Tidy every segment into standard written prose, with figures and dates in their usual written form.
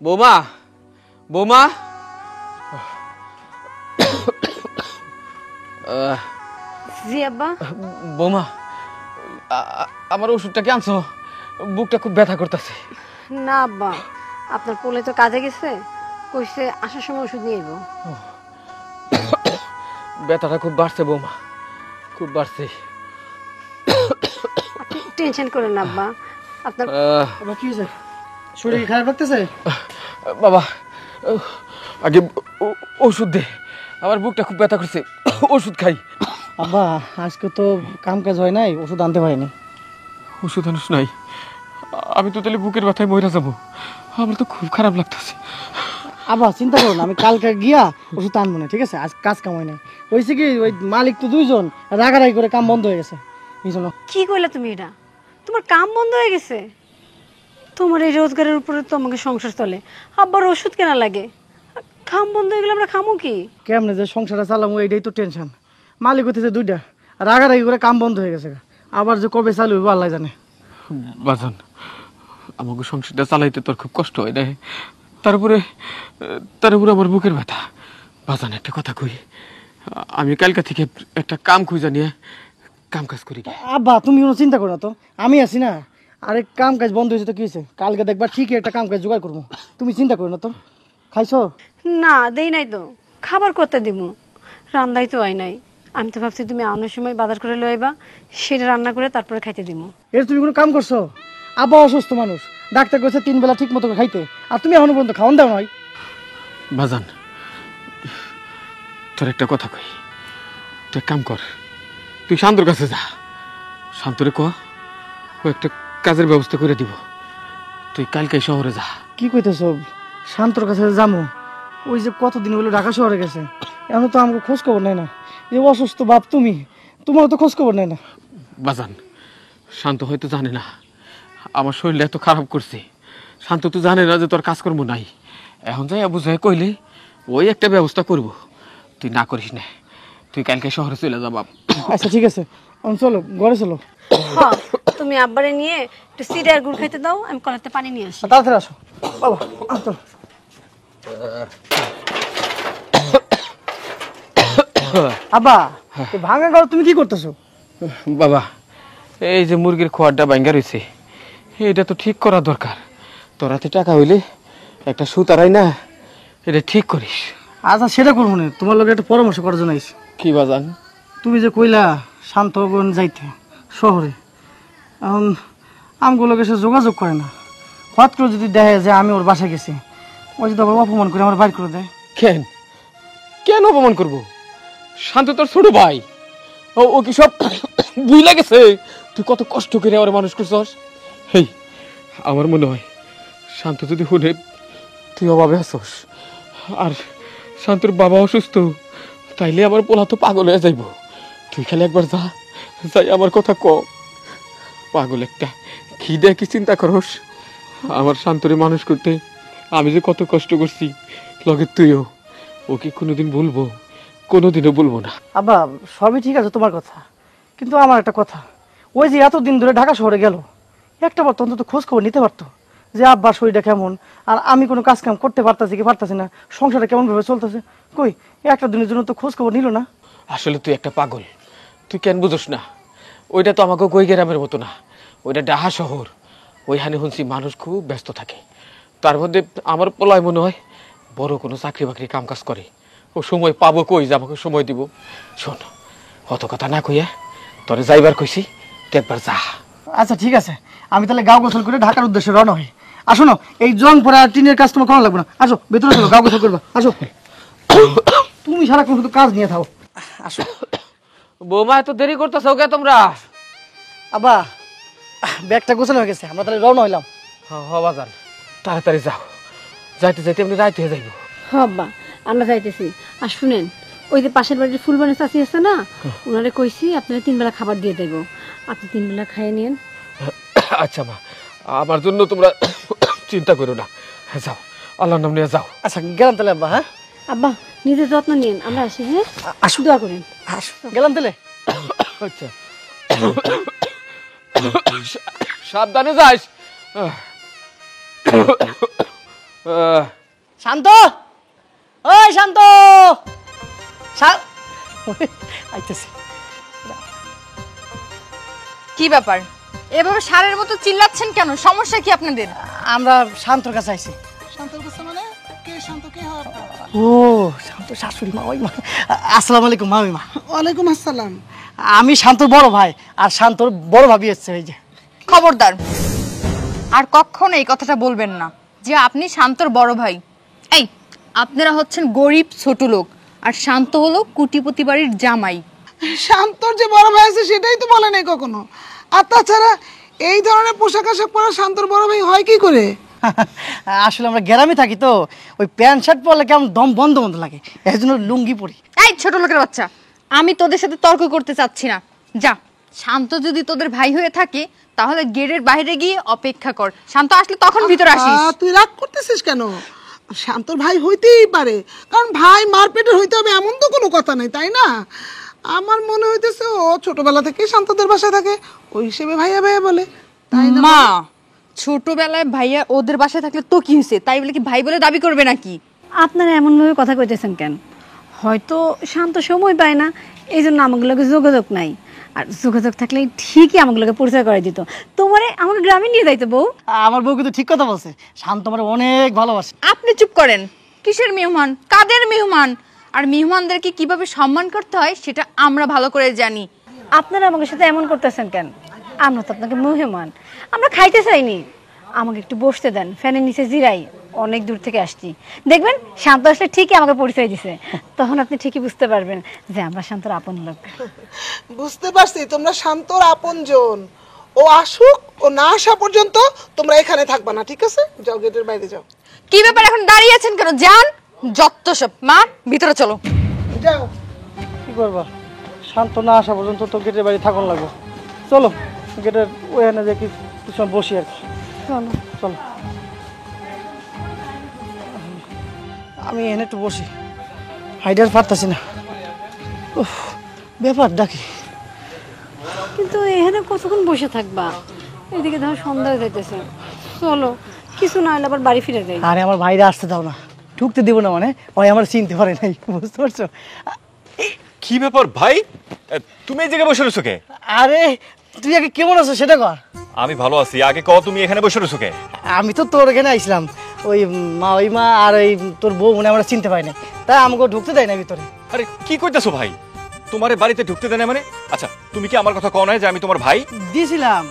বৌমা বৌমা জি আব্বা। বৌমা আমার ওষুধটা কি আনছো? বুকটা খুব ব্যথা করতেছে। না আব্বা, আপনার পোলে তো কাজে গেছে, কইছে আসার সময় ওষুধ নিয়ে আইবো। ব্যথাটা খুব বাড়ছে বৌমা, খুব বাড়ছে। আপনি টেনশন করেন না আব্বা। আপনার কি হয়েছে? শরীর খারাপ লাগতেছে? বাবা আগে ওষুধ দে, আমার বুকটা খুব ব্যথা করছে, ওষুধ খাই। আব্বা আজকে তো কাম কাজ হয় নাই, ওষুধ আনতে পারিনি। ওষুধ আনুস নাই? আমি তো তাহলে বুকের ব্যথায় মরে যাবো, আমার তো খুব খারাপ লাগতেছে। আব্বা চিন্তা করুন, আমি কালকে গিয়া ওষুধ আনবো না, ঠিক আছে? আজ কাজ কাম হয় নাই। হয়েছে কি, ওই মালিক তো দুইজন, রাগারাগি করে কাম বন্ধ হয়ে গেছে এই জন্য। কি কইলা তুমি? এটা তোমার কাম বন্ধ হয়ে গেছে? তোমার এই রোজগারের উপরে তো আমাকে সংসার চলে, আব্বার ওষুধ কেনা লাগে, কাম বন্ধ হয়ে গেলে আমরা খামো কি? কেমনে যে সংসারটা চালামো এইটাই তো টেনশন। মালিক হতেছে দুইটা, রাগারাগি করে কাম বন্ধ হয়ে গেছে, আবার যে কবে চালু হইব আল্লাহ জানে। বাজান, আমাকে সংসারটা চালাইতে তোর খুব কষ্ট হয় না? তার উপরে আমার বুকের ব্যথা। বাজান একটা কথা কই, আমি কালকা থেকে একটা কাম খুঁজে নিয়ে কাম কাজ করি। আব্বা তুমি কোনো চিন্তা করো না তো, আমি আছি না। আরে কাম কাজ বন্ধ হয়েছে তো কি হয়েছে, কালকে দেখবা ঠিকই একটা কাম কাজ জোগাড় করবো, তুমি চিন্তা করো না তো। খাইছো? না দেই নাই তো, খাবার করতে দিব, রান্নাই তো হয় নাই। আমি তো ভাবছি তুমি আনার সময় বাজার করে লয়ে আইবা, সেটা রান্না করে তারপরে খাইতে দিব। এর তুমি কোনো কাম করছো? আব্বা অসুস্থ মানুষ, ডাক্তার কইছে 3 বেলা ঠিক মতো খাইতে, আর তুমি এখনো পর্যন্ত খাওয়ান দাও নাই। বাজান তোর একটা কথা কই, তুই এক কাম কর, তুই শান্তর কাছে যা, শান্তরে ক ও একটা কাজের ব্যবস্থা করে দিব। তুই কালকে শহরে যা। কি কইতেছো? শান্তর কাছে যাবো? ওই যে কতদিন হলো ঢাকা শহরে গেছে, এখন তো আমাকে খোঁজ খবর নেয় না। এই অসুস্থ বাপ তুমি, তোমারও তো খোঁজ খবর নেয় না। বাজান শান্ত হয়তো জানে না আমার শরীরটা এত খারাপ করছে, শান্ত তো জানে না যে তোর কাজকর্ম নাই। এখন যাই বুঝাই কইলে ওই একটা ব্যবস্থা করব, তুই না করিস না, তুই কালকে শহরে চলে যা বাপ। আচ্ছা ঠিক আছে, চলো ঘরে চলো। হ্যাঁ, তুমি আব্বারে নিয়ে একটু সিডার গুড় খাইতে দাও, আমি কলেতে পানি নিয়ে আসি। তাড়াতাড়ি আসো বাবা, চলো। আব্বা ভাঙা ঘর তুমি কি করতেছো? বাবা এই যে মুরগির খোয়ারটা ভাঙ্গা রয়েছে, এটা তো ঠিক করা দরকার। তোর হাতে টাকা হইলে একটা সুতারাই না, এটা ঠিক করিস। আচ্ছা সেটা করবো না, তোমার লোক একটা পরামর্শ করার জন্য আইছি। কি বাজান? তুমি যে কইলা শান্তগণ যাইতে শহরে, এখন আমগুলোকে সে যোগাযোগ করে না। হঠাৎ করে যদি দেখে যে আমি ওর বাসায় গেছি, ওই যদি আবার অপমান করে আমার বাইর করে দেয়। কেন কেন অপমান করবো? শান্ত তোর ছোট ভাই, ও কি সব বুঝলা গেছে তুই কত কষ্ট করে আমার মানুষ করছস? হেই আমার মনে হয় শান্ত যদি শুনে তুই অভাবে আসস আর শান্তর বাবা অসুস্থ, তাইলে আমার পোলা তো পাগল হয়ে যাইব। তুই খালি একবার যা, যাই আমার কথা ক। পাগল একটা, খিদে কি চিন্তা করস? আমার শান্তরে মানুষ করতে আমি যে কত কষ্ট করছি, লগে তুইও। ও কি কোনোদিন বলবো? কোনোদিনও বলবো না। আব্বা সবই ঠিক আছে তোমার কথা, কিন্তু আমার একটা কথা, ওই যে এতদিন ধরে ঢাকা শহরে গেল, একটা বার অন্তত খোঁজ খবর নিতে পারতো যে আব্বার শরীরটা কেমন, আর আমি কোনো কাজ কাম করতে পারতাছি কি পারতাছি না, সংসারটা কেমন ভাবে চলতেছে। কই একটা দিনের জন্য তো খোঁজ খবর নিল না। আসলে তুই একটা পাগল, তুই কেন বুঝোস না? ওইটা তো আমাকে কই গ্রামের মতো না, ওইটা ডাহা শহর। ওইখানে শুনছি মানুষ খুব ব্যস্ত থাকে, তার মধ্যে আমার পোলায় মনে হয় বড় কোনো চাকরি বাকরি কাম কাজ করে। ও সময় পাবো কই যে আমাকে সময় দিব? শোন, অত কথা না কইয়া তোরে যাইবার কইছি, তুই একবার যা। আচ্ছা ঠিক আছে, আমি তাহলে গাঁও গোসল করে ঢাকার উদ্দেশ্যে রওনা হই। আসো না, এই জং পরে আর টিনের কাজ তোমার করা লাগবে না, আসো ভেতরে চলো, গাঁও গোসল করবা, আসো। তুমি সারাক্ষণ শুধু কাজ নিয়ে থাকো, আসো। বৌমা এত দেরি করতেছ কে তোমরা? আব্বা ব্যাগটা গোছানো হয়ে গেছে, আমরা তাহলে রওনা হইলাম। হবা যান, তাড়াতাড়ি যাও, যাইতে যাইতে এমনি রাইতে হয়ে যাইব। হ্যাঁ আব্বা আমরা যাইতেছি। আর শুনেন, ওই যে পাশের বাড়ির ফুলবানি চাচি আছে না, ওনারে কইছি আপনারা 3 বেলা খাবার দিয়ে দেবো, আপনি 3 বেলা খাইয়ে নিন। আচ্ছা মা, আমার জন্য তোমরা চিন্তা করো না, যাও আল্লাহর নাম নিয়ে যাও। আচ্ছা গেলাম তাহলে আব্বা। হ্যাঁ আব্বা নিজের যত্ন নিন, আমরা আসি। হ্যাঁ আসো, দোয়া করেন। আসো গেলাম তাহলে। আচ্ছা সাবধানে যাস। শান্ত, ওই শান্ত, আইতেছে। কি ব্যাপার, এভাবে সারের মতো চিল্লাচ্ছেন কেন? সমস্যা কি আপনাদের? আমরা শান্তর কাছে আইছি। শান্তর কাছে মানে কে শান্ত, কে হয়? ও শান্ত শাশুড়ি মা, ওই মা। আসসালামু আলাইকুম মামি মা। ওয়ালাইকুম আসসালাম। আমি শান্তর বড় ভাই, আর শান্তর বড় ভাবি এসছে। এই যে খবরদার, আর কখনো এই কথাটা বলবেন না যে আপনি শান্তর বড় ভাই। এই, আপনারা হচ্ছেন গরিব ছোট লোক, আর শান্ত হলো কোটিপতি বাড়ির জামাই। শান্তর যে বড় ভাই আছে সেটাই তো বলে নাই কখনো। আর তাছাড়া এই ধরনের পোশাক আশাক পরা শান্তর বড় ভাই হয় কি করে? আসলে আমরা গ্রামে থাকি তো, ওই প্যান্ট শার্ট পরলে কেমন দম বন্ধ বন্ধ লাগে, এর জন্য লুঙ্গি পরি। এই ছোট লোকের বাচ্চা, আমি তোদের সাথে তর্ক করতে চাচ্ছি না। যা, শান্ত যদি তোদের ভাই হয়ে থাকে তাহলে গেটের বাইরে গিয়ে অপেক্ষা কর, শান্ত আসলে তখন ভিতরে আসিস। তুই রাগ করতেছিস কেন? শান্তর ভাই হইতেই পারে, কারণ ভাই মারপেটের হইতে হবে এমন তো কোনো কথা নেই, তাই না? আমার মনে হইতেছে ও ছোটবেলা থেকে শান্তদের বাসায় থাকে, ওই হিসেবে ভাইয়া ভাইয়া বলে, তাই না? মা, ছোটবেলায় ভাইয়া ওদের বাসায় থাকলে তো কি হয়েছে, তাই বলে কি ভাই বলে দাবি করবে নাকি? আপনারা এমনভাবে কথা কইতেছেন কেন? হয়তো শান্ত সময় পায় না, এই জন্য আমাগুলোকে যোগাযোগ নাই। আর যোগাযোগ থাকলে ঠিকই আমাগুলোকে পরিচয় করে দিত। তোমারে আমাকে গ্রামে নিয়ে যাইতো বউ। আমার বউ কিন্তু ঠিক কথা বলছে, শান্ত আমার অনেক ভালোবাসে। আপনি চুপ করেন। কিসের মেহমান, কাদের মেহমান, আর মেহমানদেরকে কিভাবে সম্মান করতে হয় সেটা আমরা ভালো করে জানি। আপনারা আমাকে সাথে এমন করতেছেন কেন? আমরা তো আপনাকে মেহমান, আমরা খাইতে চাইনি। আমাকে একটু বসতে দেন, ফ্যানের নিচে জিরাই, অনেক দূর থেকে আসছি। দেখবেন শান্ত আসলে ঠিকই আমাকে পরিচয় দিছে, তখন আপনি ঠিকই বুঝতে পারবেন যে আমরা শান্তর আপন লোক। বুঝতে পারছি তোমরা শান্তর আপনজন। ও আসুক, ও না আসা পর্যন্ত তোমরা এখানে থাকবা না, ঠিক আছে? যাও, গেটের বাইরে যাও। কি ব্যাপার, এখন দাঁড়িয়ে আছেন কেন? যান, যত সব। মা, ভিতরে চলো। যাও। কি করবা, শান্ত না আসা পর্যন্ত তো গেটের বাড়ি থাকুন লাগবে। চলো গেটের ওখানে যে কিছু সময় বসি আর কি। চলো চলো, আমি এখানে একটু বসি, হাইডার পারতাছি না। উফ, ব্যাপার ডাকি। কিন্তু এখানে কতক্ষণ বসে থাকবা? এদিকে ধর সন্ধ্যা হয়ে যাইতেছে। চলো, কিছু না হলে আবার বাড়ি ফিরে যাই। আরে আমার ভাইরা আসতে দাও না, ঢুকতে দেবো না, মানে ওই আমার চিনতে পারে নাই, বুঝতে পারছো? কি ব্যাপার ভাই, তুমি এই জায়গায় বসে রয়েছো কে? আরে তুই আগে কেমন আছো সেটা কর। আমি ভালো আছি, আগে কও তুমি এখানে বসে রয়েছো কে? আমি তো তোর এখানে আইছিলাম, ওই মা আর ওই তোর বউ মনে আমরা চিনতে পাই না, তাই আমাকে ঢুকতে দেয় না ভিতরে। আরে কি কইতাছো ভাই, তোমার বাড়িতে ঢুকতে দেয় না মানে? আচ্ছা, তুমি কি আমার কথা কও নাই যে আমি তোমার ভাই? দিয়েছিলাম,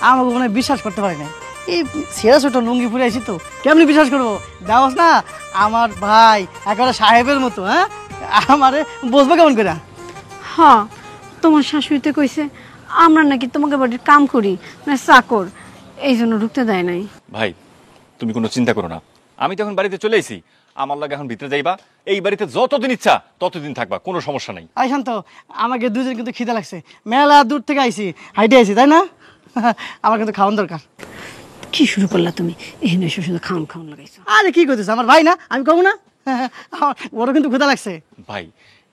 আমাকে মনে হয় বিশ্বাস করতে পারি না। এই ছেঁড়া ছোট লুঙ্গি পরে আইছি তো, কেমনি বিশ্বাস করবো? দেওয়াস না, আমার ভাই একেবারে সাহেবের মতো। হ্যাঁ, আমারে বসবো কেমন করে? হ্যাঁ, তোমার শাশুড়িতে কইছে আমরা নাকি তোমাকে বাড়ির কাম করি, না চাকর, এই জন্য ঢুকতে দেয় নাই। ভাই তুমি কোনো চিন্তা করো না, আমি তো এখন বাড়িতে চলে এসেছি, আমার লাগে এখন ভিতরে যাইবা, এই বাড়িতে যতদিন ইচ্ছা ততদিন থাকবা, কোনো সমস্যা নাই। আই শান্ত, আমাকে দুজন কিন্তু খিদে লাগছে, মেলা দূর থেকে আইছি, হাইটে আইছি, তাই না? আমার কিন্তু খাওয়ান দরকার। কি শুরু করলা তুমি? এখানে এসে শুধু খাওন খাওন লাগাইছো। আরে কি করতেছ, আমার ভাই না, আমি কব না? ওরও কিন্তু ক্ষুধা লাগছে। ভাই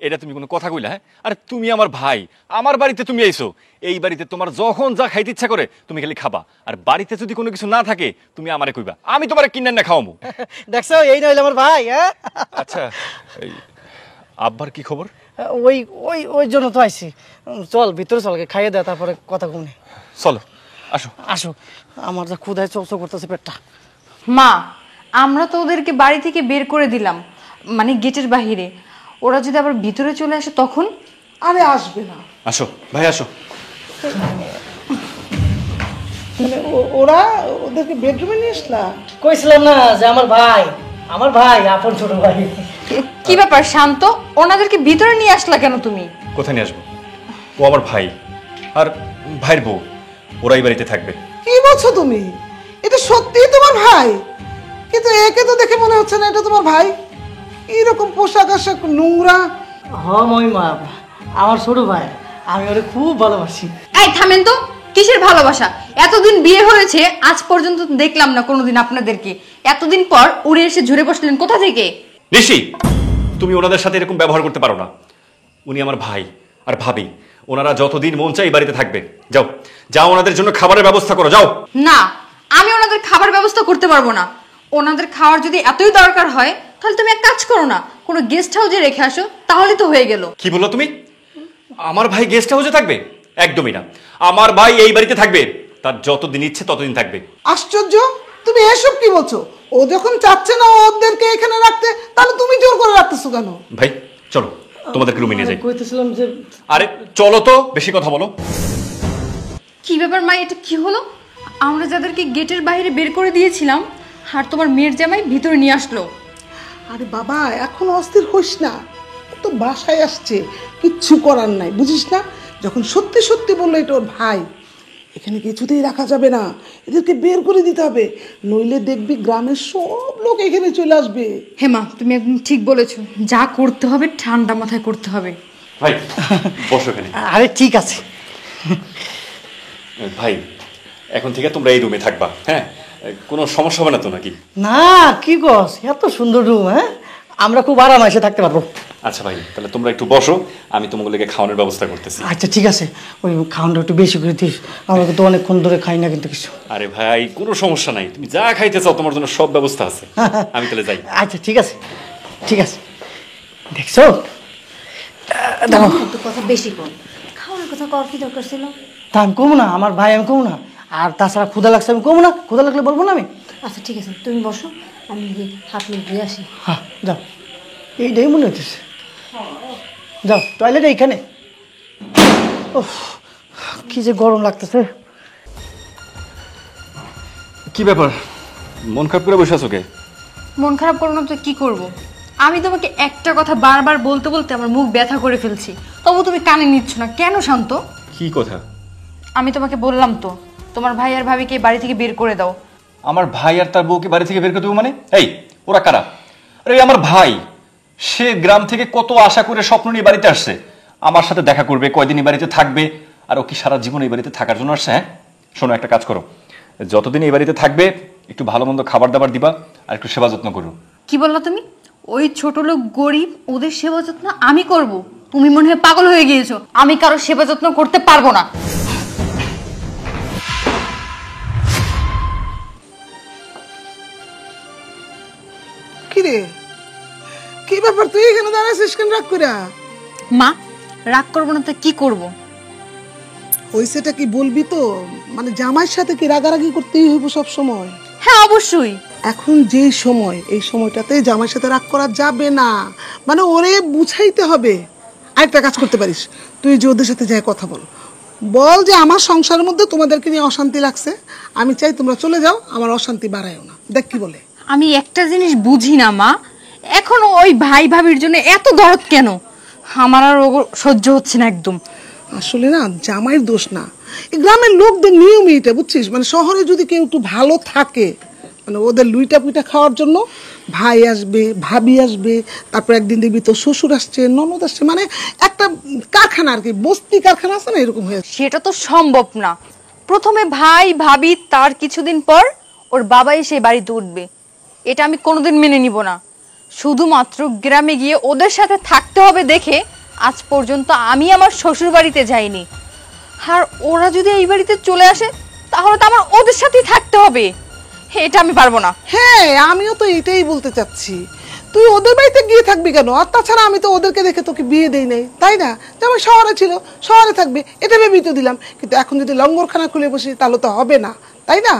এটা তুমি কোনো কথা কইলা? হ্যাঁ, আরে তুমি আমার ভাই, আমার বাড়িতে তুমি আইছো, এই বাড়িতে তোমার যখন যা খাইতে ইচ্ছা করে তুমি খালি খাবা, আর বাড়িতে যদি কোনো কিছু না থাকে তুমি আমারে কইবা, আমি তোমারে কিনে না খাওয়াবো। দেখছো, এই না হইলে আমার ভাই। হ্যাঁ, আচ্ছা, এই আব্বার কি খবর? ওই ওই ওই জন্য তো আইছি। চল ভিতরে চল, খাইয়ে দেয় তারপরে কথা কমনে। চলো আসো। আসো, আমার যা ক্ষুধায় চকচক করতেছে পেটটা। মা, আমরা তো ওদেরকে বাড়ি থেকে বের করে দিলাম, মানে গেটের বাহিরে। ওরা যদি আবার ভিতরে চলে আসে তখন? আরে আসবে না। আসো ভাই, আসো। মানে ওরা ওদেরকে বেডরুমে নিয়ে আসলা? কইছিলাম না যে আমার ভাই, আমার ভাই আপন ছোট ভাই। কি ব্যাপার শান্ত, ওনাদেরকে ভিতরে নিয়ে আসলা কেন তুমি? কোথায় নিয়ে আসবো, ও আমার ভাই আর ভাইয়ের বউ, ওরা এই বাড়িতে থাকবে। কি বলছো তুমি? এটা সত্যিই তোমার ভাই? কিন্তু একে তো দেখে মনে হচ্ছে না এটা তোমার ভাই। এরকম পোশাক আশাক নোংরা। হ মহিমা, আমার ছোট ভাই, আমি ওরে খুব ভালোবাসি। এই থামেন তো, কিসের ভালোবাসা? এতদিন বিয়ে হয়েছে, আজ পর্যন্ত দেখলাম না কোনোদিন আপনাদেরকে। এতদিন পর উড়ে এসে ঝরে বসলেন কোথা থেকে? ঋষি, তুমি ওনাদের সাথে এরকম ব্যবহার করতে পারো না, উনি আমার ভাই আর ভাবি, ওনারা যতদিন মন চাই বাড়িতে থাকবে। যাও যাও, ওনাদের জন্য খাবারের ব্যবস্থা করো, যাও। না, আমি ওনাদের খাবার ব্যবস্থা করতে পারবো না। ওনাদের খাওয়ার যদি এতই দরকার হয় তাহলে তুমি এক কাজ করো না, কোনো গেস্ট হাউসে রেখে আসো, তাহলে তো হয়ে গেল। কি বললো তুমি? আমার ভাই গেস্ট হাউসে থাকবে? একদমই না, আমার ভাই এই বাড়িতে থাকবে, তার যতদিন ইচ্ছে ততদিন থাকবে। আশ্চর্য, তুমি এসব কি বলছো? ও যখন চাচ্ছে না ওদেরকে এখানে রাখতে, তাহলে তুমি জোর করে রাখতেছো কেন? ভাই চলো তোমাদেরকে রুমে নিয়ে যাই। কইতেছিলাম যে আরে চলো তো, বেশি কথা বলো। কি ব্যাপার মা, এটা কি হলো? আমরা যাদেরকে গেটের বাইরে বের করে দিয়েছিলাম আর তোমার মেয়ের জামাই ভিতরে নিয়ে আসলো। আরে বাবা, এখন অস্থির হইস না, ও তো বাসায় আসছে, কিচ্ছু করার নাই, বুঝিস না? যখন সত্যি সত্যি বললো এটা ওর ভাই, এখানে কিছুতেই রাখা যাবে না, এদেরকে বের করে দিতে হবে, নইলে দেখবি গ্রামের সব লোক এখানে চলে আসবে। হেমা, তুমি একদম ঠিক বলেছো, যা করতে হবে ঠান্ডা মাথায় করতে হবে। ভাই বসো এখানে। আরে ঠিক আছে ভাই এখন থেকে তোমরা এই রুমে থাকবা, হ্যাঁ? কোনো সমস্যা হবে না তো নাকি? না, কি কস, এত সুন্দর রুম, হ্যাঁ আমরা খুব আরামে এসে থাকতে পারবো। আচ্ছা ভাই, তাহলে তোমরা একটু বসো, আমি তোমাগুলোকে খাওয়ানোর ব্যবস্থা করতেছি। আচ্ছা ঠিক আছে, ওই খাওয়ানটা একটু বেশি করে দিস, আমরা তো অনেকক্ষণ ধরে খাই না কিন্তু কিছু। আরে ভাই কোনো সমস্যা নাই, তুমি যা খাইতে চাও তোমার জন্য সব ব্যবস্থা আছে। আমি তাহলে যাই। আচ্ছা ঠিক আছে, ঠিক আছে। দেখছো, দেখো একটু কথা বেশি কর, খাওয়ার কথা কর, কি দরকার ছিল? তা আমি কমু না, আমার ভাই আমি কমু না, আর তাছাড়া ক্ষুধা লাগছে আমি কমু না, ক্ষুধা লাগলে বলবো না আমি। আচ্ছা ঠিক আছে, তুমি বসো, আমি গিয়ে হাত মুখ ধুয়ে আসি। হ্যাঁ যাও, এইটাই মনে হচ্ছে। যাও, টয়লেট এইখানে। ওহ, কি যে গরম লাগতেছে। কি ব্যাপার, মন খারাপ করে বসে আছো কে? মন খারাপ করো না তো কি করব? আমি তোমাকে একটা কথা বারবার বলতে বলতে আমার মুখ ব্যথা করে ফেলছি, তবু তুমি কানে নিচ্ছ না কেন শান্ত? কি কথা? আমি তোমাকে বললাম তো, তোমার ভাই আর ভাবিকে বাড়ি থেকে বের করে দাও। আমার ভাই আর তার বউকে বাড়ি থেকে বের করে দেবো মানে? এই ওরা কারা? আরে আমার ভাই, সে গ্রাম থেকে কত আশা করে স্বপ্ন নিয়ে বাড়িতে আসছে, আমার সাথে দেখা করবে, কয়দিন এই বাড়িতে থাকবে, আর ও কি সারা জীবন এই বাড়িতে থাকার জন্য আসছে? হ্যাঁ শোনো, একটা কাজ করো, যতদিন এই বাড়িতে থাকবে একটু ভালো মন্দ খাবার দাবার দিবা আর একটু সেবা যত্ন করো। কি বললা তুমি? ওই ছোট লোক গরিব, ওদের সেবা যত্ন আমি করব? তুমি মনে হয় পাগল হয়ে গিয়েছো, আমি কারো সেবা যত্ন করতে পারবো না। কিরে, কি ব্যাপার, তুই এখানে দাঁড়াছিস কেন রাগ করে? মা, রাগ করবো না তো কি করব? হইছেটা কি বলবি তো? মানে জামাইয়ের সাথে কি রাগারাগি করতেই হইব সব সময়? হ্যাঁ অবশ্যই। এখন যে সময়, এই সময়টাতে জামাইয়ের সাথে রাগ করা যাবে না, মানে ওরে বুঝাইতে হবে। আরেকটা কাজ করতে পারিস, তুই যে ওদের সাথে যাই কথা বল, বল যে আমার সংসারের মধ্যে তোমাদেরকে নিয়ে অশান্তি লাগছে, আমি চাই তোমরা চলে যাও, আমার অশান্তি বাড়ায়ও না। দেখ কি বলে। আমি একটা জিনিস বুঝি না মা, এখন ওই ভাই ভাবির জন্য এত দরদ কেন? আমার আর সহ্য হচ্ছে না একদম। আসলে না, জামাইয়ের দোষ না, এই গ্রামের লোকদের নিয়মই এটা, বুঝছিস? মানে শহরে যদি কেউ একটু ভালো থাকে, মানে ওদের লুইটা পুইটা খাওয়ার জন্য ভাই আসবে, ভাবি আসবে, তারপর একদিন দেখবি তো শ্বশুর আসছে, ননদ আসছে, মানে একটা কারখানা আর কি, বস্তি কারখানা আছে না, এরকম হয়ে যাচ্ছে। সেটা তো সম্ভব না। প্রথমে ভাই ভাবি, তার কিছুদিন পর ওর বাবা এসে বাড়িতে উঠবে, এটা আমি কোনোদিন মেনে নিব না। শুধুমাত্র গ্রামে গিয়ে ওদের সাথে থাকতে হবে দেখে আজ পর্যন্ত আমি আমার শ্বশুর বাড়িতে যাইনি, আর ওরা যদি এই বাড়িতে চলে আসে তাহলে তো আমার ওদের সাথেই থাকতে হবে, এটা আমি পারবো না। হ্যাঁ, আমিও তো এটাই বলতে চাচ্ছি, তুই ওদের বাড়িতে গিয়ে থাকবি কেন? আর তাছাড়া আমি তো ওদেরকে দেখে তোকে বিয়ে দেই নাই, তাই না? যেমন শহরে ছিল, শহরে থাকবে, এটা ভেবেই তো দিলাম, কিন্তু এখন যদি লঙ্গরখানা খুলে বসি তাহলে তো হবে না, তাই না?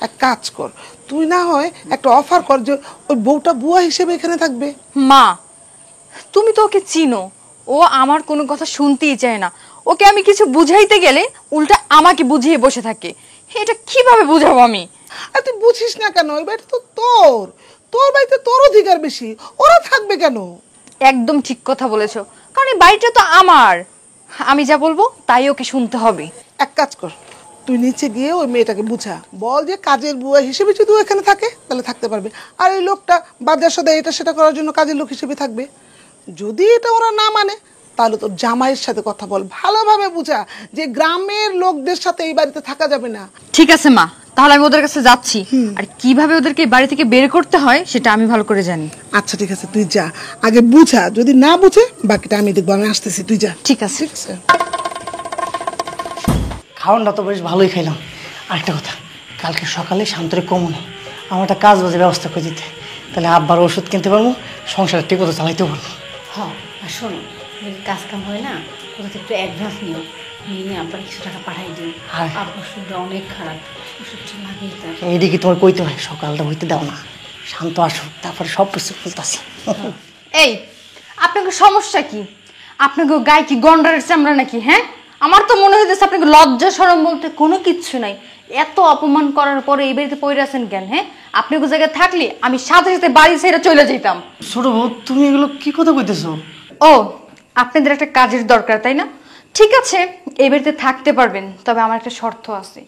এক কাজ কর, তুই না হয় একটা অফার কর যে ওই বউটা বুয়া হিসেবে এখানে থাকবে। মা, তুমি তো ওকে চিনো, ও আমার কোনো কথা শুনতেই চায় না, ওকে আমি কিছু বুঝাইতে গেলে উল্টা আমাকে বুঝিয়ে বসে থাকে, এটা কিভাবে বুঝাবো আমি? আর তুই বুঝিস না কেন? ওই বাড়িটা তো তোর, তোর বাড়িতে তোর অধিকার বেশি, ওরা থাকবে কেন? একদম ঠিক কথা বলেছো, কারণ এই বাড়িটা তো আমার, আমি যা বলবো তাই ওকে শুনতে হবে। এক কাজ কর, তুই নিচে গিয়ে ওই মেয়েটাকে বুঝা, বল যে কাজের বুয়া হিসেবে যদি ও এখানে থাকে তাহলে থাকতে পারবে, আর এই লোকটা বাজার সদাই এটা সেটা করার জন্য কাজের লোক হিসেবে থাকবে। যদি এটা ওরা না মানে তাহলে তোর জামাইয়ের সাথে কথা বল, ভালোভাবে বুঝা যে গ্রামের লোকদের সাথে এই বাড়িতে থাকা যাবে না। ঠিক আছে মা, তাহলে আমি ওদের কাছে যাচ্ছি, আর কিভাবে ওদেরকে বাড়ি থেকে বের করতে হয় সেটা আমি ভালো করে জানি। আচ্ছা ঠিক আছে, তুই যা, আগে বুঝা, যদি না বুঝে বাকিটা আমি দেখবো, আমি আসতেছি, তুই যা। ঠিক আছে। ঠিক আছে। খাওয়ানটা তো বেশ ভালোই খাইলাম। আরেকটা কথা, কালকে সকালে শান্তরে কমনে আমার একটা কাজ বাজে ব্যবস্থা করে দিতে, তাহলে আব্বার ওষুধ কিনতে পারবো, সংসার ঠিক মতো চালাইতে পারবো। হ্যাঁ, আর শোনো, যদি কাজ কাম হয় না, কোথা থেকে একটু অ্যাডভান্স নিও, নিয়ে আপনার কিছু টাকা পাঠাই দিও। হ্যাঁ। আপনার ওষুধটা অনেক খারাপ, ওষুধটা লাগেই তার। এইদিকে তোমার কইতে হয়, সকালটা হইতে দাও না, শান্ত আসুক, তারপরে সব কিছু বলতেছি। এই আপনাকে সমস্যা কি? আপনাকে গায়ে কি গন্ডারের চামড়া নাকি? হ্যাঁ, আমার তো মনে হইতেছে আপনাকে লজ্জা শরম বলতে কোনো কিচ্ছু নাই। এত অপমান করার পরে এই বাড়িতে পড়ে আছেন কেন? হ্যাঁ, আপনি ওই জায়গায় থাকলে আমি সাথে সাথে বাড়ি ছেড়ে চলে যেতাম। ছোট বউ, তুমি এগুলো কি কথা কইতেছো? ও, আপনাদের একটা কাজের দরকার তাই না? ঠিক আছে, এই বাড়িতে থাকতে পারবেন, তবে আমার একটা শর্ত আছে।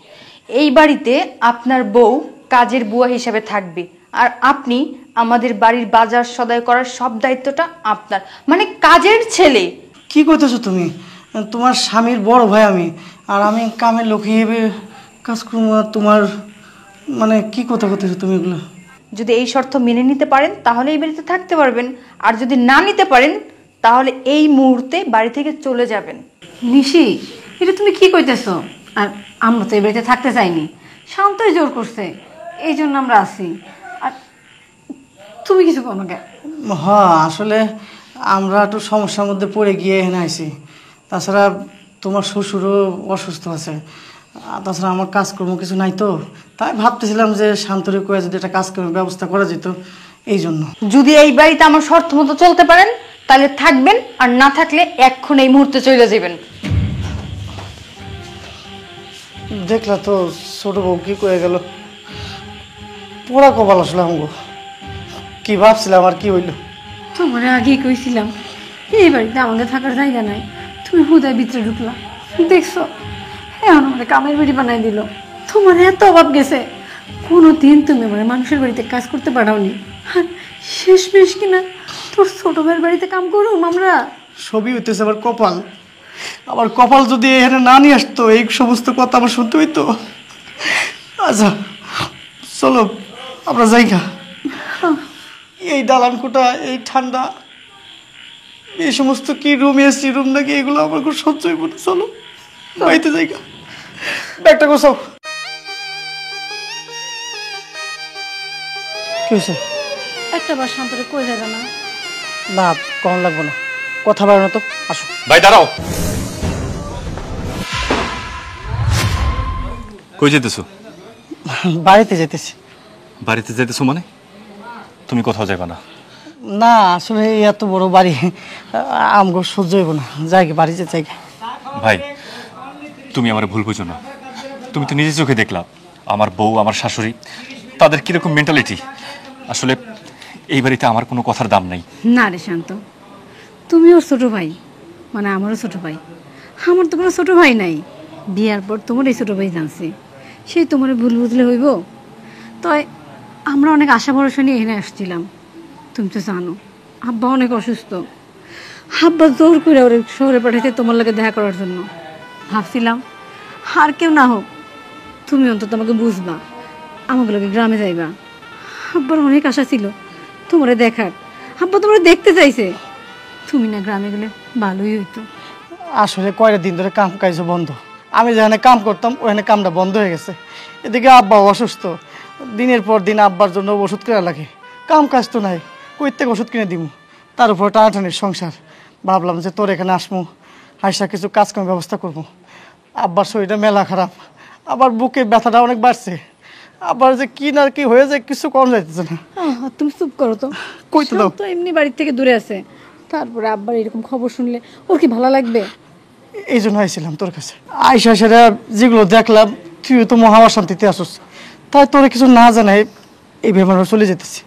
এই বাড়িতে আপনার বউ কাজের বুয়া হিসেবে থাকবে, আর আপনি আমাদের বাড়ির বাজার সদাই করার সব দায়িত্বটা আপনার, মানে কাজের ছেলে। কি কইতেছো তুমি? তোমার স্বামীর বড় ভাই আমি, আর আমি কামের লোক হিসেবে কাজ করবো, আর তোমার মানে কি কথা কইতেছো তুমি এগুলো? যদি এই শর্ত মেনে নিতে পারেন তাহলে এই বাড়িতে থাকতে পারবেন, আর যদি না নিতে পারেন তাহলে এই মুহূর্তে বাড়ি থেকে চলে যাবেন। নিশি, এটা তুমি কি কইতেছো? আর আমরা তো এই বাড়িতে থাকতে চাইনি, শান্তই জোর করছে, এই জন্য আমরা আছি। আর তুমি কিছু করো কেন? হ্যাঁ, আসলে আমরা একটু সমস্যার মধ্যে পড়ে গিয়ে এখানে আইছি। তাছাড়া তোমার শ্বশুরও অসুস্থ আছে, আর তাছাড়া আমার কাজকর্ম কিছু নাই, তো তাই ভাবতেছিলাম যে শান্তরে কয়ে যদি একটা কাজকর্মের ব্যবস্থা করা যেত, এই জন্য। যদি এই বাড়িতে আমার শর্ত মতো চলতে পারেন তাহলে থাকবেন, আর না থাকলে এখন এই মুহূর্তে চলে যাবেন। দেখলা তো ছোট বউ কি কয়ে গেল, পোড়া কপাল আসলে আমগো। কি ভাবছিলাম আর কি হইল? তোমার আগেই কইছিলাম এই বাড়িতে আমাদের থাকার জায়গা নাই, তুমি হুদায় ভিতরে ঢুকলা, দেখছো এখন আমাদের কামের বাড়ি বানাই দিল। তোমার এত অভাব গেছে, কোনোদিন তুমি আমার মানুষের বাড়িতে কাজ করতে পারাওনি, আর শেষমেশ কিনা তোর ছোট ভাইয়ের বাড়িতে কাম করুম আমরা। সবই হইতেছে আবার কপাল, আবার কপাল যদি এখানে না নিয়ে আসতো, এই সমস্ত কথা আমার শুনতে হইতো। আচ্ছা চলো আমরা যাইগা, এই দালান কোটা, এই ঠান্ডা, এই সমস্ত কি রুম এসি রুম নাকি, এগুলো আমার খুব সহ্য হইব না। চলো বাড়িতে যাইগা, ব্যাগটা গোছাও। কি হয়েছে? একটা বার শান্তরে কই যাবে না? না, কখন লাগবো না, কথা বাড়ানো তো, আসো। ভাই দাঁড়াও, কই যেতেছো? বাড়িতে যেতেছি। বাড়িতে যেতেছো মানে? তুমি কোথাও যাবে না? না, আসলে এই এত বড় বাড়ি আমগো সহ্য হইব না, যাই বাড়িতে যাই। ভাই তুমি আমার ভুল বুঝো না, তুমি তো নিজে চোখে দেখলা আমার বউ আমার শাশুড়ি তাদের কিরকম মেন্টালিটি। আসলে এই বাড়িতে আমার কোনো কথার দাম নাই। না রে শান্ত, তুমি ওর ছোট ভাই, মানে আমারও ছোট ভাই। আমার তো কোনো ছোট ভাই নাই, বিয়ার পর তোমার এই ছোট ভাই জানছি, সেই তোমার ভুল বুঝলে হইব। তাই আমরা অনেক আশা ভরসা নিয়ে এখানে আসছিলাম। তুমি তো জানো আব্বা অনেক অসুস্থ, আব্বা জোর করে ওর শহরে পাঠাইতে তোমার লাগে দেখা করার জন্য। ভাবছিলাম আর কেউ না হোক, তুমি অন্তত আমাকে বুঝবা, আমাকে লোকে গ্রামে যাইবা। আব্বার অনেক আশা ছিল তোমারে দেখার, আব্বা তোমারে দেখতে চাইছে, তুমি না গ্রামে গেলে ভালোই হইতো। আসলে কয়টা দিন ধরে কাম কাজ বন্ধ, আমি যেখানে কাম করতাম ওখানে কামটা বন্ধ হয়ে গেছে। এদিকে আব্বা অসুস্থ, দিনের পর দিন আব্বার জন্য ওষুধ কেনা লাগে, কাম কাজ তো নাই, কই থেকে ওষুধ কিনে দিব? তার উপর টানাটানির সংসার। ভাবলাম যে তোর এখানে আসমু, হাইসা কিছু কাজকামের ব্যবস্থা করবো। আব্বার শরীরটা মেলা খারাপ, আবার বুকে ব্যথাটা অনেক বাড়ছে, আবার যে কি না কি হয়ে যায় কিছু কম যাইতেছে না। তুমি চুপ করো তো, কইতে দাও। তো এমনি বাড়ির থেকে দূরে আছে, তারপরে আব্বার এরকম খবর শুনলে ওর কি ভালো লাগবে? এই জন্য আইছিলাম তোর কাছে। আইসা সেটা যেগুলো দেখলাম, তুই তো মহা শান্তিতে আসস, তাই তোরা কিছু না জানাই এই ভেবে চলে যেতেছি।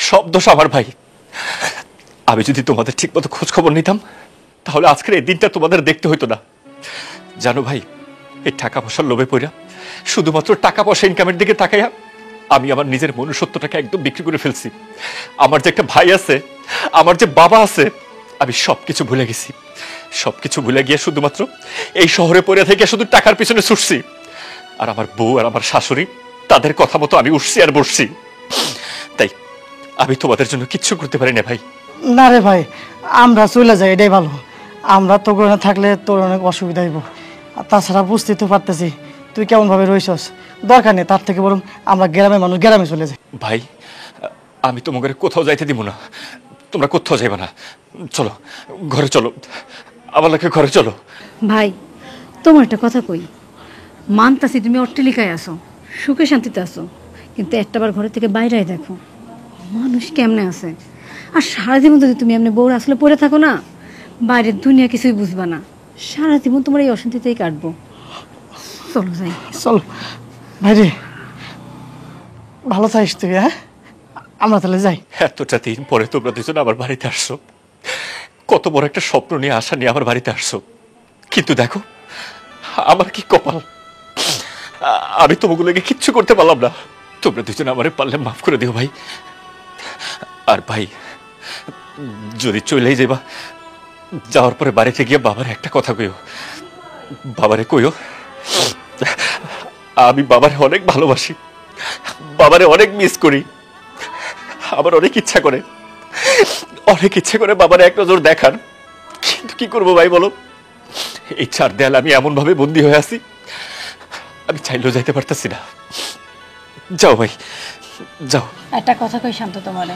সব দোষ আমার ভাই। আমি যদি তোমাদের ঠিক মতো খোঁজ খবর নিতাম তাহলে আজকের এই দিনটা তোমাদের দেখতে হইতো না। জানো ভাই, এই টাকা পয়সার লোভে পড়া, শুধুমাত্র টাকা পয়সা ইনকামের দিকে তাকাইয়া আমি আমার নিজের মনুষ্যত্বটাকে একদম বিক্রি করে ফেলছি। আমার যে একটা ভাই আছে, আমার যে বাবা আছে, আমি সবকিছু ভুলে গেছি। সবকিছু ভুলে গিয়ে শুধুমাত্র এই শহরে পড়ে থেকে শুধু টাকার পিছনে ছুটছি। আর আমার বউ আর আমার শাশুড়ি, তাদের কথা মতো আমি উঠছি আর বসছি। তাই আমি তোমাদের জন্য কিচ্ছু করতে পারি না ভাই। না রে ভাই, আমরা চলে যাই, এটাই ভালো। আমরা তো করে থাকলে তোর অনেক অসুবিধা হইব, আর তাছাড়া বুঝতেই তো পারতেছি তুই কেমন ভাবে রইছস, দরকার নেই, তার থেকে বরং আমরা গ্রামের মানুষ গ্রামে চলে যাই। ভাই আমি তোমাকে কোথাও যাইতে দিব না, তোমরা কোথাও যাইবে না, চলো ঘরে চলো, আমার লাগে ঘরে চলো। ভাই তোমার একটা কথা কই, মানতাছি তুমি অট্টালিকায় আসো, সুখে শান্তিতে আসো, কিন্তু একটাবার ঘরের থেকে বাইরে দেখো মানুষ কেমনে আছে। আর সারাজীবন যদি তুমি এমনি বউর আসলে পড়ে থাকো না, বাইরের দুনিয়া কিছুই বুঝবা না, সারা জীবন তোমার এই অশান্তিতেই কাটবো। চলো যাই। চল ভাইরে, ভালো থাকিস তুই। হ্যাঁ, আমরা তাহলে যাই। এতটা দিন পরে তোমরা দুজন আমার বাড়িতে আসছো, কত বড় একটা স্বপ্ন নিয়ে আশা নিয়ে আমার বাড়িতে আসছো, কিন্তু দেখো আমার কি কপাল, আমি তোমাগুলোকে কিচ্ছু করতে পারলাম না। তোমরা দুজন আমারে পারলে মাফ করে দিও ভাই। আর ভাই যদি চলেই যাবা, যাওয়ার পরে বাড়িতে গিয়ে বাবার একটা কথা কইও, বাবারে কইও আমি বাবারে অনেক ভালোবাসি, বাবারে অনেক মিস করি, আমার অনেক ইচ্ছা করে বাবারে এক নজর দেখার, কিন্তু কি করবো ভাই বলো, এই 4 দেয়াল আমি এমন ভাবে বন্দী হয়ে আছি, আমি চাইলেও যাইতে পারতেছি না। যাও ভাই যাও। একটা কথা কই শান্ত, তোমারে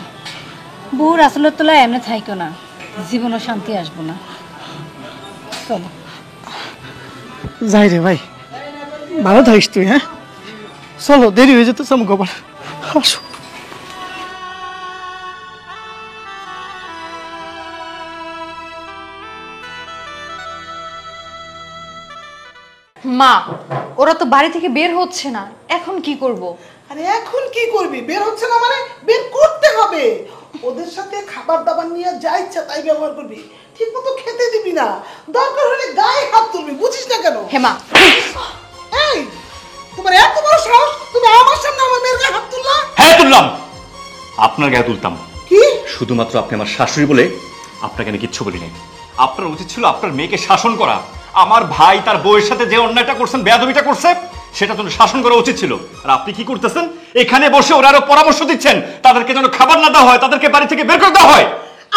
বউর আসলের তোলায় এমনি থাইকো না, জীবনও শান্তি আসবো না। চলো যাই রে ভাই, ভালো থাকিস তুই। হ্যাঁ চলো, দেরি হয়ে যেতে আমার গোপাল। আসো। মা, ওরা তো বাড়ি থেকে বের হচ্ছে না, এখন কি করব? আরে এখন কি করবি? বের হচ্ছে না মানে বের করতে হবে। ওদের সাথে খাবার দাবার নিয়ে যা ইচ্ছা তাই ব্যবহার করবি, ঠিক মতো খেতে দিবি না, দরকার হলে গায়ে হাত তুলবি, বুঝিস না কেন? হেমা, এই তোমার এত বড় সাহস, তুমি আমার সামনে আমার মেয়ের গায়ে হাত তুললা? হ্যাঁ তুললাম, আপনার গায়ে তুলতাম, কি শুধুমাত্র আপনি আমার শাশুড়ি বলে আপনাকে আমি কিচ্ছু বলি নাই। আপনার উচিত ছিল আপনার মেয়েকে শাসন করা, আমার ভাই তার বউয়ের সাথে যে অন্যায়টা করছেন, বেয়াদবিটা করছে, সেটা তো শাসন করা উচিত ছিল। আর আপনি কি করতেছেন, এখানে বসে ওরা আরো পরামর্শ দিচ্ছেন তাদেরকে যেন খাবার না দেওয়া হয়, তাদেরকে বাড়ি থেকে বের করে দেওয়া হয়।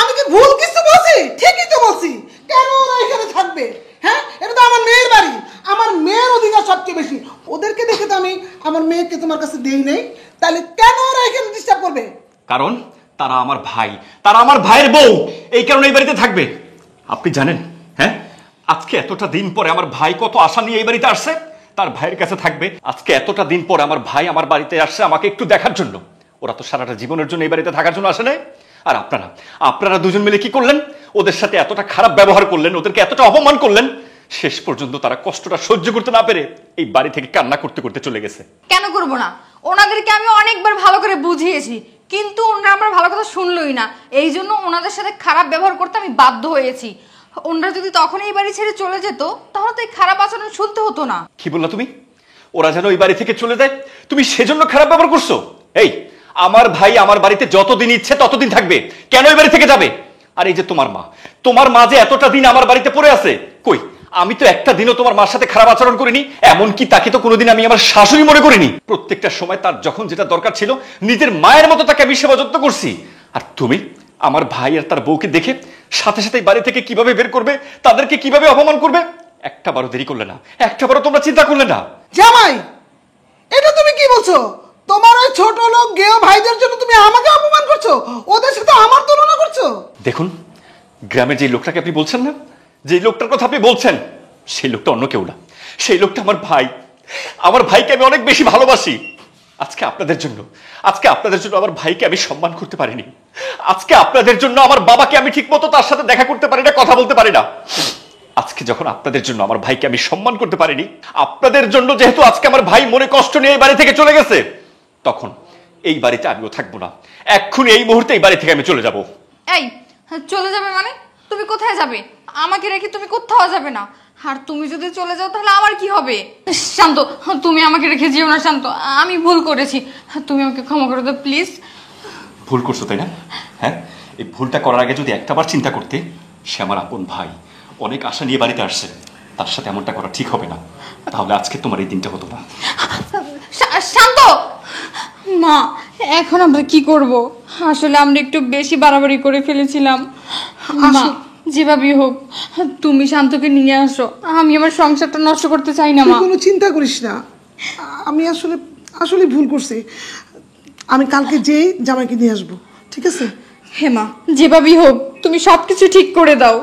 আমি কি ভুল কিছু বলছি? ঠিকই তো বলছি। কেন ওরা এখানে থাকবে? হ্যাঁ, এটা তো আমার মেয়ের বাড়ি, আমার মেয়ের অধিকার সবচেয়ে বেশি। ওদেরকে দেখে তো আমি আমার মেয়েকে তোমার কাছে দেই নাই, তাহলে কেন ওরা এখানে ডিস্টার্ব করবে? কারণ তারা আমার ভাই, তারা আমার ভাইয়ের বউ, এই কারণে এই বাড়িতে থাকবে। আপনি জানেন, হ্যাঁ আজকে এতটা দিন পরে আমার ভাই কত আশা নিয়ে এই বাড়িতে আসছে, তার ভাইয়ের কাছে থাকবে। আজকে এতটা দিন পরে আমার ভাই আমার বাড়িতে আসছে আমাকে একটু দেখার জন্য, ওরা তো সারাটা জীবনের জন্য এই বাড়িতে থাকার জন্য আসে নাই। আর আপনারা দুজন মিলে কি করলেন, ওদের সাথে এতটা খারাপ ব্যবহার করলেন, ওদেরকে এতটা অপমান করলেন, শেষ পর্যন্ত তারা কষ্টটা সহ্য করতে না পেরে এই বাড়ি থেকে কান্না করতে করতে চলে গেছে। কেন করব না? ওনাদেরকে আমি অনেকবার ভালো করে বুঝিয়েছি, কিন্তু ওনারা আমার ভালো কথা শুনলই না, এই জন্য ওনাদের সাথে খারাপ ব্যবহার করতে আমি বাধ্য হয়েছি। ওনারা যদি তখন এই বাড়ি ছেড়ে চলে যেত, তাহলে তো এই খারাপ আচরণ শুনতে হতো না। কি বললা তুমি? ওরা যেন ওই বাড়ি থেকে চলে যায়, তুমি সেজন্য খারাপ ব্যবহার করছো? এই আমার ভাই আমার বাড়িতে যতদিন ইচ্ছে ততদিন থাকবে, কেন ওই বাড়ি থেকে যাবে? আর এই যে তোমার মা যে এতটা দিন আমার বাড়িতে পড়ে আছে, কই আমি তো একটা দিনও তোমার মার সাথে খারাপ আচরণ করিনি, এমনকি তাকে তো কোনোদিন আমি আমার শাশুড়ি মনে করিনি। প্রত্যেকটা সময় তার যখন যেটা দরকার ছিল নিজের মায়ের মতো তাকে আমি সেবা যত্ন করছি। আর তুমি আমার ভাই আর তার বউকে দেখে সাথে সাথে বাড়ি থেকে কিভাবে বের করবে, তাদেরকে কিভাবে অপমান করবে, একটা বারও দেরি করলে না, একটা বারও তোমরা চিন্তা করলে না। জামাই, এটা তুমি কি বলছো? তোমার ওই ছোট লোক গেও ভাইদের জন্য তুমি আমাকে অপমান করছো, ওদের সাথে আমার তুলনা করছো। দেখুন, গ্রামের যে লোকটাকে আপনি বলছেন না, যে লোকটার কথা আপনি বলছেন, সেই লোকটা অন্য কেউ না, সেই লোকটা আমার ভাই। আমার ভাইকে আমি অনেক বেশি ভালোবাসি। আজকে আপনাদের জন্য আমার ভাইকে আমি সম্মান করতে পারিনি, আজকে আপনাদের জন্য আমার বাবাকে আমি ঠিক মতো তার সাথে দেখা করতে পারি না, কথা বলতে পারি না। আজকে যখন আপনাদের জন্য আমার ভাইকে আমি সম্মান করতে পারিনি, আপনাদের জন্য যেহেতু আজকে আমার ভাই মনে কষ্ট নিয়ে এই বাড়ি থেকে চলে গেছে, তখন এই বাড়িতে আমিও থাকবো না। এক্ষুনি এই মুহূর্তে এই বাড়ি থেকে আমি চলে যাব। এই চলে যাবে মানে? তুমি কোথায় যাবে? আমাকে রেখে তুমি কোথাও যাবে না। আর তুমি যদি চলে যাও তাহলে আমার কি হবে? শান্ত, তুমি আমাকে রেখে যেও না শান্ত, আমি ভুল করেছি, তুমি আমাকে ক্ষমা করে দাও প্লিজ। ভুল করছো তাই না? হ্যাঁ, এই ভুলটা করার আগে যদি একটাবার চিন্তা করতে, সে আমার আপন ভাই, অনেক আশা নিয়ে বাড়িতে আসছে, তার সাথে এমনটা করা ঠিক হবে না, তাহলে আজকে তোমার এই দিনটা হতো না। শান্ত মা, এখন আমরা কি করব? আসলে আমরা একটু বেশি বাড়াবাড়ি করে ফেলেছিলাম। মা যেভাবেই হোক তুমি শান্তকে নিয়ে আসো, আমি আমার সংসারটা নষ্ট করতে চাই না তুই মা। কোনো চিন্তা করিস না, আমি আসলে আসলে ভুল করছি। আমি কালকে যেই জামাইকে নিয়ে আসবো, ঠিক আছে? হে মা, যেভাবেই হোক তুমি সবকিছু ঠিক করে দাও।